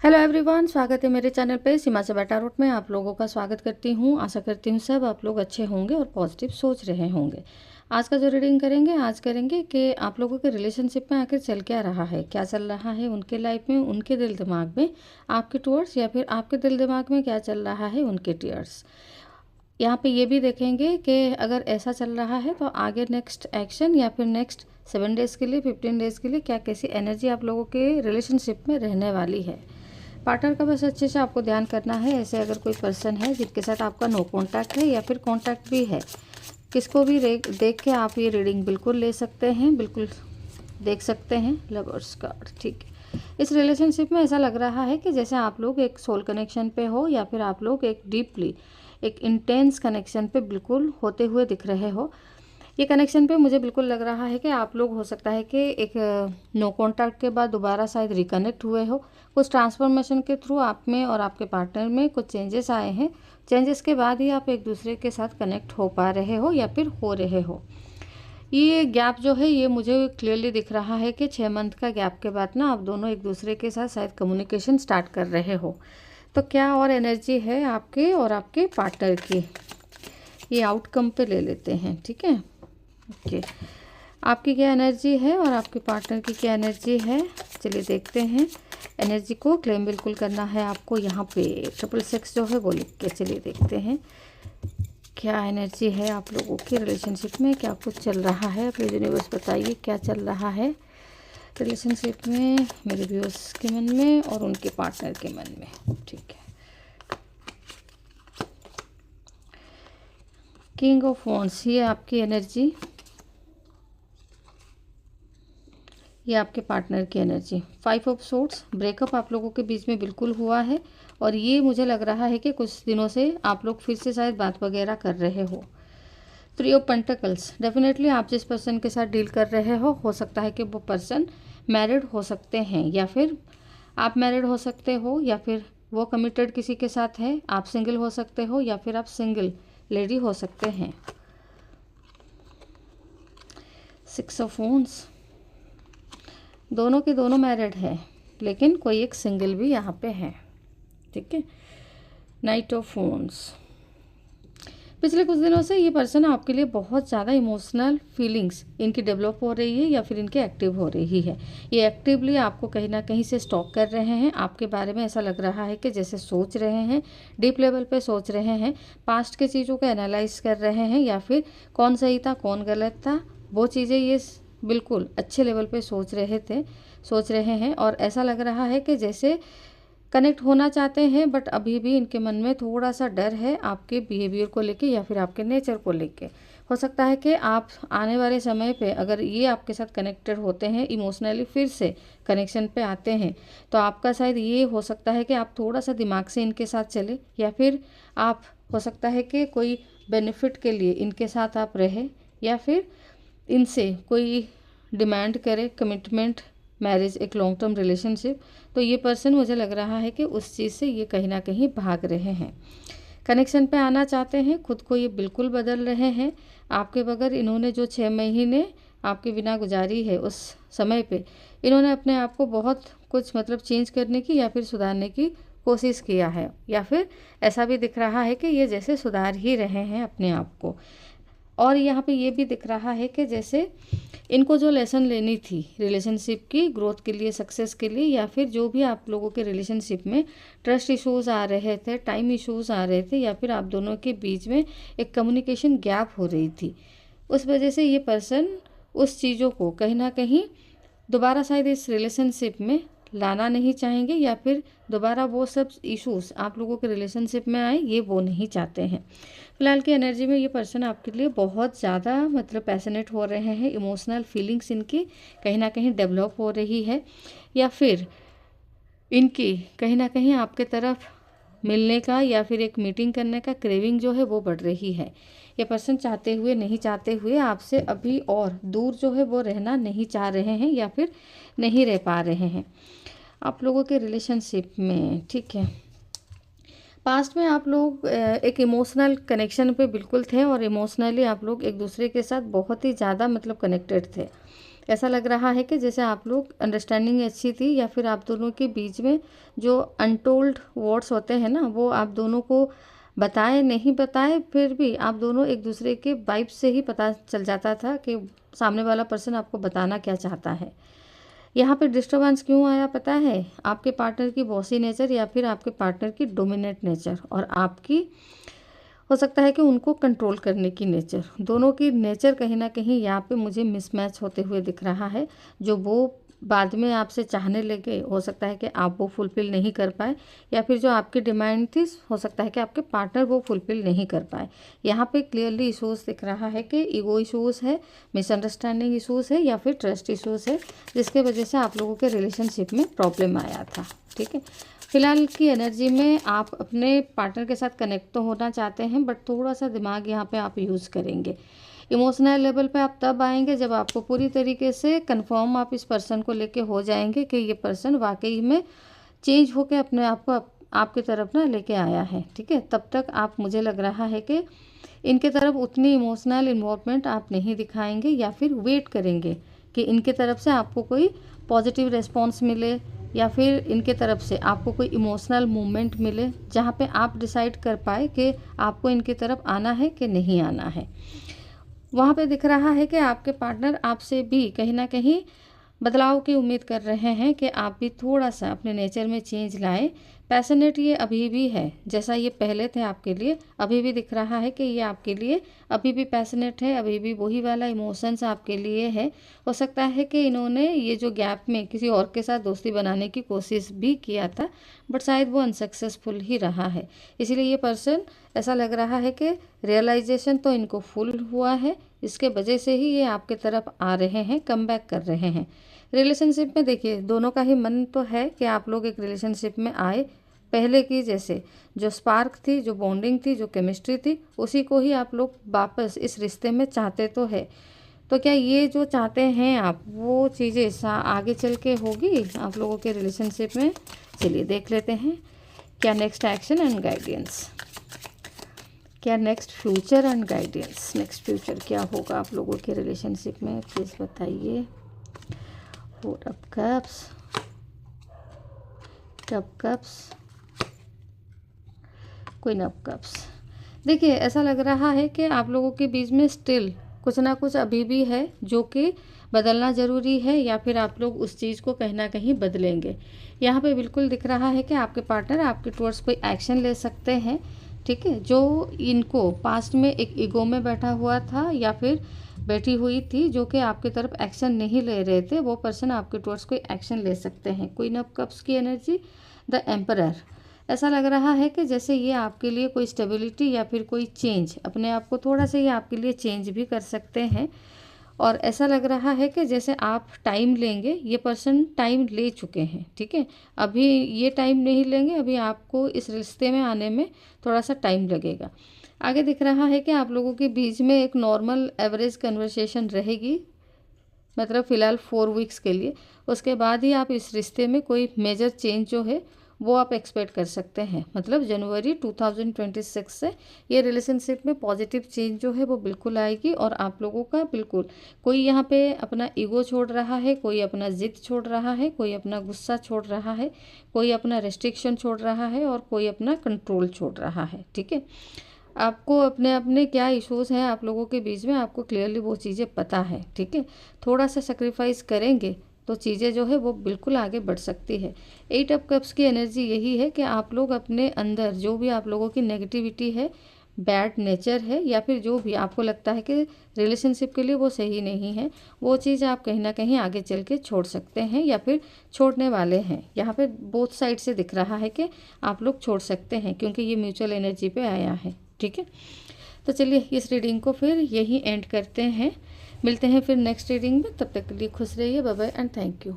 Hello everyone, स्वागत है मेरे चैनल पे सीमा से बेटा रूट में। आप लोगों का स्वागत करती हूँ। आशा करती हूँ सब आप लोग अच्छे होंगे और पॉजिटिव सोच रहे होंगे। आज का जो रीडिंग करेंगे आज करेंगे कि आप लोगों के रिलेशनशिप में आखिर चल क्या रहा है, क्या चल रहा है उनके लाइफ में, उनके दिल दिमाग में आपके टूवर्ड्स, या फिर आपके दिल दिमाग में क्या चल रहा है उनके टीयर्स। यहाँ पे ये भी देखेंगे कि अगर ऐसा चल रहा है तो आगे नेक्स्ट एक्शन या फिर नेक्स्ट 7 डेज़ के लिए 15 डेज़ के लिए क्या कैसी एनर्जी आप लोगों के रिलेशनशिप में रहने वाली है। पार्टनर का बस अच्छे से आपको ध्यान करना है। ऐसे अगर कोई पर्सन है जिनके साथ आपका नो कांटेक्ट है या फिर कांटेक्ट भी है, किसको भी देख के आप ये रीडिंग बिल्कुल ले सकते हैं, बिल्कुल देख सकते हैं। लवर्स कार्ड, ठीक है। इस रिलेशनशिप में ऐसा लग रहा है कि जैसे आप लोग एक सोल कनेक्शन पे हो या फिर आप लोग एक डीपली एक इंटेंस कनेक्शन पे बिल्कुल होते हुए दिख रहे हो। ये कनेक्शन पे मुझे बिल्कुल लग रहा है कि आप लोग हो सकता है कि एक नो कॉन्टैक्ट के बाद दोबारा शायद रिकनेक्ट हुए हो। कुछ ट्रांसफॉर्मेशन के थ्रू आप में और आपके पार्टनर में कुछ चेंजेस आए हैं। चेंजेस के बाद ही आप एक दूसरे के साथ कनेक्ट हो पा रहे हो या फिर हो रहे हो। ये गैप जो है ये मुझे क्लियरली दिख रहा है कि 6 मंथ का गैप के बाद ना आप दोनों एक दूसरे के साथ शायद कम्युनिकेशन स्टार्ट कर रहे हो। तो क्या और एनर्जी है आपके और आपके पार्टनर की, ये आउटकम पे ले लेते हैं, ठीक है। ओके, आपकी क्या एनर्जी है और आपके पार्टनर की क्या एनर्जी है, चलिए देखते हैं। एनर्जी को क्लेम बिल्कुल करना है आपको। यहाँ पे 666 जो है वो लिख के चलिए देखते हैं क्या एनर्जी है आप लोगों की रिलेशनशिप में, क्या कुछ चल रहा है। प्लीज़ यूनिवर्स बताइए क्या चल रहा है रिलेशनशिप में मेरे व्यूअर्स के मन में और उनके पार्टनर के मन में, ठीक है। किंग ऑफ वॉन्ड्स, ये आपकी एनर्जी, ये आपके पार्टनर की एनर्जी। 5 ऑफ सोर्ड्स, ब्रेकअप आप लोगों के बीच में बिल्कुल हुआ है और ये मुझे लग रहा है कि कुछ दिनों से आप लोग फिर से शायद बात वगैरह कर रहे हो। 3 ऑफ पेंटिकल्स, डेफिनेटली आप जिस पर्सन के साथ डील कर रहे हो सकता है कि वो पर्सन मैरिड हो सकते हैं या फिर आप मैरिड हो सकते हो या फिर वो कमिटेड किसी के साथ है। आप सिंगल हो सकते हो या फिर आप सिंगल लेडी हो सकते हैं। 6 ऑफ वॉन्ड्स, दोनों के दोनों मैरिड है लेकिन कोई एक सिंगल भी यहाँ पे है, ठीक है। नाइट ऑफ वॉन्ड्स, पिछले कुछ दिनों से ये पर्सन आपके लिए बहुत ज़्यादा इमोशनल फीलिंग्स इनकी डेवलप हो रही है या फिर इनकी एक्टिव हो रही है। ये एक्टिवली आपको कहीं ना कहीं से स्टॉक कर रहे हैं। आपके बारे में ऐसा लग रहा है कि जैसे सोच रहे हैं, डीप लेवल पे सोच रहे हैं, पास्ट के चीज़ों को एनालाइज कर रहे हैं या फिर कौन सही था कौन गलत था वो चीज़ें ये बिल्कुल अच्छे लेवल पे सोच रहे हैं। और ऐसा लग रहा है कि जैसे कनेक्ट होना चाहते हैं बट अभी भी इनके मन में थोड़ा सा डर है आपके बिहेवियर को लेके या फिर आपके नेचर को लेके। हो सकता है कि आप आने वाले समय पे अगर ये आपके साथ कनेक्टेड होते हैं, इमोशनली फिर से कनेक्शन पे आते हैं, तो आपका शायद ये हो सकता है कि आप थोड़ा सा दिमाग से इनके साथ चले या फिर आप हो सकता है कि कोई बेनिफिट के लिए इनके साथ आप रहे या फिर इनसे कोई डिमांड करे कमिटमेंट, मैरिज, एक लॉन्ग टर्म रिलेशनशिप। तो ये पर्सन मुझे लग रहा है कि उस चीज़ से ये कहीं ना कहीं भाग रहे हैं, कनेक्शन पे आना चाहते हैं, खुद को ये बिल्कुल बदल रहे हैं। आपके बगैर इन्होंने जो 6 महीने आपके बिना गुजारी है उस समय पे इन्होंने अपने आप को बहुत कुछ मतलब चेंज करने की या फिर सुधारने की कोशिश किया है या फिर ऐसा भी दिख रहा है कि ये जैसे सुधार ही रहे हैं अपने आप को। और यहाँ पे ये भी दिख रहा है कि जैसे इनको जो लेसन लेनी थी रिलेशनशिप की ग्रोथ के लिए, सक्सेस के लिए, या फिर जो भी आप लोगों के रिलेशनशिप में ट्रस्ट इश्यूज़ आ रहे थे, टाइम इश्यूज़ आ रहे थे या फिर आप दोनों के बीच में एक कम्युनिकेशन गैप हो रही थी, उस वजह से ये पर्सन उस चीज़ों को कहीं ना कहीं दोबारा शायद इस रिलेशनशिप में लाना नहीं चाहेंगे या फिर दोबारा वो सब इश्यूज आप लोगों के रिलेशनशिप में आए ये वो नहीं चाहते हैं। फिलहाल की एनर्जी में ये पर्सन आपके लिए बहुत ज़्यादा मतलब पैशनेट हो रहे हैं, इमोशनल फीलिंग्स इनकी कहीं ना कहीं डेवलप हो रही है या फिर इनकी कहीं ना कहीं आपके तरफ मिलने का या फिर एक मीटिंग करने का क्रेविंग जो है वो बढ़ रही है। ये पर्सन चाहते हुए नहीं चाहते हुए आपसे अभी और दूर जो है वो रहना नहीं चाह रहे हैं या फिर नहीं रह पा रहे हैं आप लोगों के रिलेशनशिप में, ठीक है। पास्ट में आप लोग एक इमोशनल कनेक्शन पे बिल्कुल थे और इमोशनली आप लोग एक दूसरे के साथ बहुत ही ज़्यादा मतलब कनेक्टेड थे। ऐसा लग रहा है कि जैसे आप लोग अंडरस्टैंडिंग अच्छी थी, या फिर आप दोनों के बीच में जो अनटोल्ड वर्ड्स होते हैं ना, वो आप दोनों को बताए नहीं बताए, फिर भी आप दोनों एक दूसरे के वाइब से ही पता चल जाता था कि सामने वाला पर्सन आपको बताना क्या चाहता है। यहाँ पे डिस्टर्बेंस क्यों आया पता है? आपके पार्टनर की बॉसी नेचर या फिर आपके पार्टनर की डोमिनेंट नेचर, और आपकी हो सकता है कि उनको कंट्रोल करने की नेचर। दोनों की नेचर कहीं ना कहीं यहाँ पे मुझे मिसमैच होते हुए दिख रहा है। जो वो बाद में आपसे चाहने लगे, हो सकता है कि आप वो फुलफ़िल नहीं कर पाए, या फिर जो आपकी डिमांड थी हो सकता है कि आपके पार्टनर वो फुलफ़िल नहीं कर पाए। यहाँ पे क्लियरली इशूज़ दिख रहा है कि ईगो इशूज़ है, मिसअंडरस्टैंडिंग इशूज़ है, या फिर ट्रस्ट इशूज़ है, जिसके वजह से आप लोगों के रिलेशनशिप में प्रॉब्लम आया था। ठीक है, फिलहाल की एनर्जी में आप अपने पार्टनर के साथ कनेक्ट तो होना चाहते हैं, बट थोड़ा सा दिमाग यहाँ पे आप यूज़ करेंगे। इमोशनल लेवल पे आप तब आएंगे जब आपको पूरी तरीके से कंफर्म आप इस पर्सन को लेके हो जाएंगे कि ये पर्सन वाकई में चेंज होकर अपने आप को आपकी तरफ ना लेके आया है। ठीक है, तब तक आप, मुझे लग रहा है कि इनके तरफ उतनी इमोशनल इन्वॉल्वमेंट आप नहीं दिखाएंगे, या फिर वेट करेंगे कि इनके तरफ से आपको कोई पॉजिटिव रिस्पॉन्स मिले, या फिर इनके तरफ से आपको कोई इमोशनल मूवमेंट मिले जहाँ पे आप डिसाइड कर पाए कि आपको इनकी तरफ आना है कि नहीं आना है। वहाँ पे दिख रहा है कि आपके पार्टनर आपसे भी कहीं ना कहीं बदलाव की उम्मीद कर रहे हैं कि आप भी थोड़ा सा अपने नेचर में चेंज लाएं। पैशनेट ये अभी भी है, जैसा ये पहले थे आपके लिए, अभी भी दिख रहा है कि ये आपके लिए अभी भी पैशनेट है, अभी भी वही वाला इमोशंस आपके लिए है। हो सकता है कि इन्होंने ये जो गैप में किसी और के साथ दोस्ती बनाने की कोशिश भी किया था, बट शायद वो अनसक्सेसफुल ही रहा है। इसीलिए ये पर्सन, ऐसा लग रहा है कि रियलाइजेशन तो इनको फुल हुआ है, इसके वजह से ही ये आपके तरफ आ रहे हैं, कम बैक कर रहे हैं। रिलेशनशिप में देखिए, दोनों का ही मन तो है कि आप लोग एक रिलेशनशिप में आए, पहले की जैसे जो स्पार्क थी, जो बॉन्डिंग थी, जो केमिस्ट्री थी, उसी को ही आप लोग वापस इस रिश्ते में चाहते तो है। तो क्या ये जो चाहते हैं आप, वो चीज़ें आगे चल के होगी आप लोगों के रिलेशनशिप में? चलिए देख लेते हैं क्या नेक्स्ट एक्शन एंड गाइडेंस, क्या next future and guidance. Next future क्या होगा आप लोगों के रिलेशनशिप में, प्लीज़ बताइए। Four of cups, tub cups, queen of cups. देखिए, ऐसा लग रहा है कि आप लोगों के बीच में स्टिल कुछ ना कुछ अभी भी है जो कि बदलना ज़रूरी है, या फिर आप लोग उस चीज़ को कहीं ना कहीं बदलेंगे। यहाँ पे बिल्कुल दिख रहा है कि आपके पार्टनर आपके टुवर्ड्स कोई एक्शन ले सकते हैं। ठीक है, जो इनको पास्ट में एक ईगो में बैठा हुआ था या फिर बैठी हुई थी, जो कि आपकी तरफ एक्शन नहीं ले रहे थे, वो पर्सन आपके टुवर्ड्स कोई एक्शन ले सकते हैं। क्वीन ऑफ कप्स की एनर्जी, द एम्परर। ऐसा लग रहा है कि जैसे ये आपके लिए कोई स्टेबिलिटी या फिर कोई चेंज, अपने आप को थोड़ा सा ये आपके लिए चेंज भी कर सकते हैं। और ऐसा लग रहा है कि जैसे आप टाइम लेंगे, ये पर्सन टाइम ले चुके हैं। ठीक है, अभी ये टाइम नहीं लेंगे, अभी आपको इस रिश्ते में आने में थोड़ा सा टाइम लगेगा। आगे दिख रहा है कि आप लोगों के बीच में एक नॉर्मल एवरेज कन्वर्सेशन रहेगी, मतलब फ़िलहाल 4 वीक्स के लिए। उसके बाद ही आप इस रिश्ते में कोई मेजर चेंज जो है वो आप एक्सपेक्ट कर सकते हैं। मतलब जनवरी 2026 से ये रिलेशनशिप में पॉजिटिव चेंज जो है वो बिल्कुल आएगी, और आप लोगों का बिल्कुल, कोई यहाँ पे अपना ईगो छोड़ रहा है, कोई अपना जिद छोड़ रहा है, कोई अपना गुस्सा छोड़ रहा है, कोई अपना रेस्ट्रिक्शन छोड़ रहा है, और कोई अपना कंट्रोल छोड़ रहा है। ठीक है, आपको अपने अपने क्या इश्यूज़ हैं आप लोगों के बीच में, आपको क्लियरली वो चीज़ें पता है। ठीक है, थोड़ा सा सेक्रीफाइस करेंगे तो चीज़ें जो है वो बिल्कुल आगे बढ़ सकती है। 8 ऑफ कप्स की एनर्जी यही है कि आप लोग अपने अंदर जो भी आप लोगों की नेगेटिविटी है, बैड नेचर है, या फिर जो भी आपको लगता है कि रिलेशनशिप के लिए वो सही नहीं है, वो चीज़ आप कहीं ना कहीं आगे चल के छोड़ सकते हैं, या फिर छोड़ने वाले हैं। यहाँ पे बोथ साइड से दिख रहा है कि आप लोग छोड़ सकते हैं, क्योंकि ये म्यूचुअल एनर्जी पे आया है। ठीक है, तो चलिए इस रीडिंग को फिर यहीं एंड करते हैं, मिलते हैं फिर नेक्स्ट रीडिंग में। तब तक के लिए खुश रहिए, bye bye and thank you.